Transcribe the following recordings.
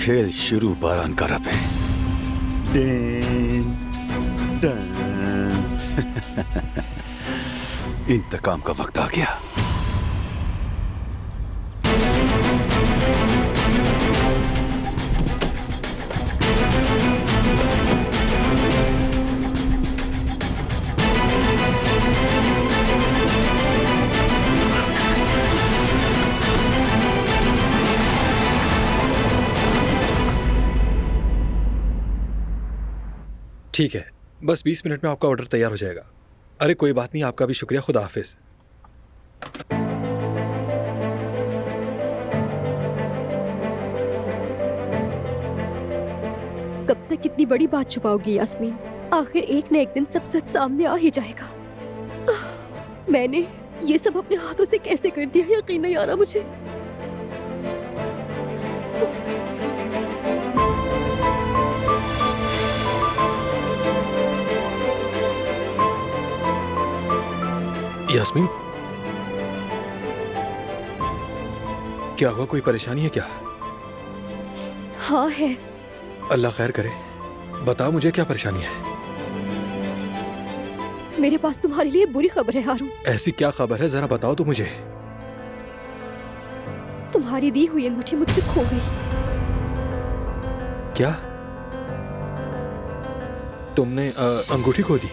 खेल शुरू बारान का रब है। इंतकाम का वक्त आ गया। ठीक है, बस 20 मिनट में आपका ऑर्डर तैयार हो जाएगा। अरे कोई बात नहीं, आपका भी शुक्रिया। खुदा हाफिज। कब तक इतनी बड़ी बात छुपाओगी यास्मीन? आखिर एक न एक दिन सब सच सामने आ ही जाएगा। मैंने ये सब अपने हाथों से कैसे कर दिया, यकीन नहीं आ रहा मुझे। यास्मीन, क्या हुआ? कोई परेशानी है क्या? हाँ है। अल्लाह खैर करे। बता मुझे क्या परेशानी है। मेरे पास तुम्हारे लिए बुरी खबर है हारून। ऐसी क्या खबर है, जरा बताओ तो मुझे। तुम्हारी दी हुई अंगूठी मुझसे खो गई। क्या? तुमने अंगूठी खो दी?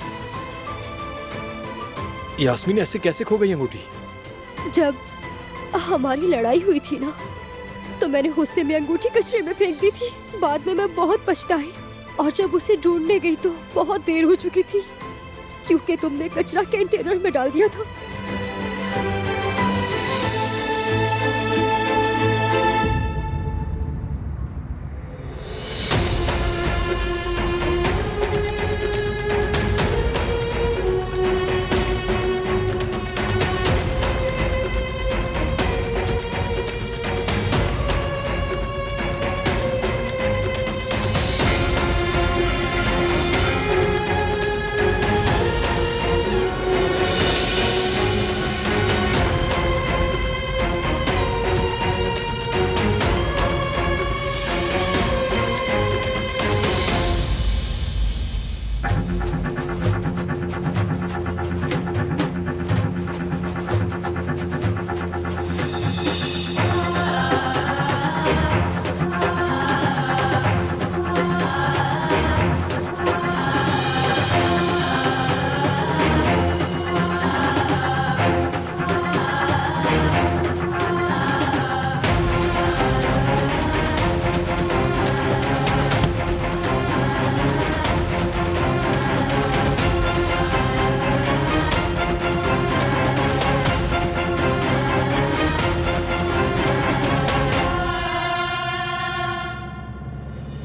यास्मीन, ऐसे कैसे खो गई अंगूठी? जब हमारी लड़ाई हुई थी ना, तो मैंने गुस्से में अंगूठी कचरे में फेंक दी थी। बाद में मैं बहुत पछताई, और जब उसे ढूंढने गई तो बहुत देर हो चुकी थी, क्योंकि तुमने कचरा कंटेनर में डाल दिया था।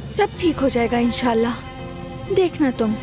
सब ठीक हो जाएगा इंशाल्लाह, देखना तुम।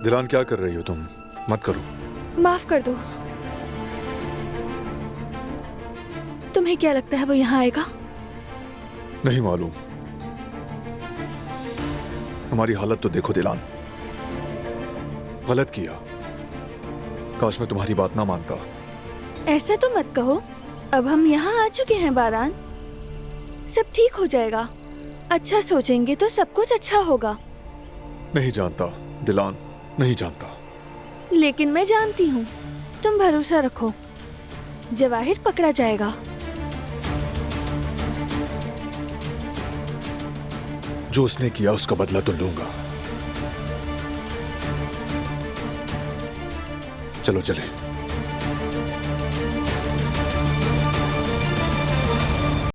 दिलान, क्या कर रही हो तुम? मत करो। माफ कर दो। तुम्हें क्या लगता है वो यहाँ आएगा? नहीं मालूम। हमारी हालत तो देखो दिलान, गलत किया। काश मैं तुम्हारी बात ना मानता। ऐसा तो मत कहो, अब हम यहाँ आ चुके हैं बारान, सब ठीक हो जाएगा। अच्छा सोचेंगे तो सब कुछ अच्छा होगा। नहीं जानता दिलान, नहीं जानता। लेकिन मैं जानती हूँ, तुम भरोसा रखो, जवाहिर पकड़ा जाएगा। जो उसने किया उसका बदला तो लूंगा। चलो चले।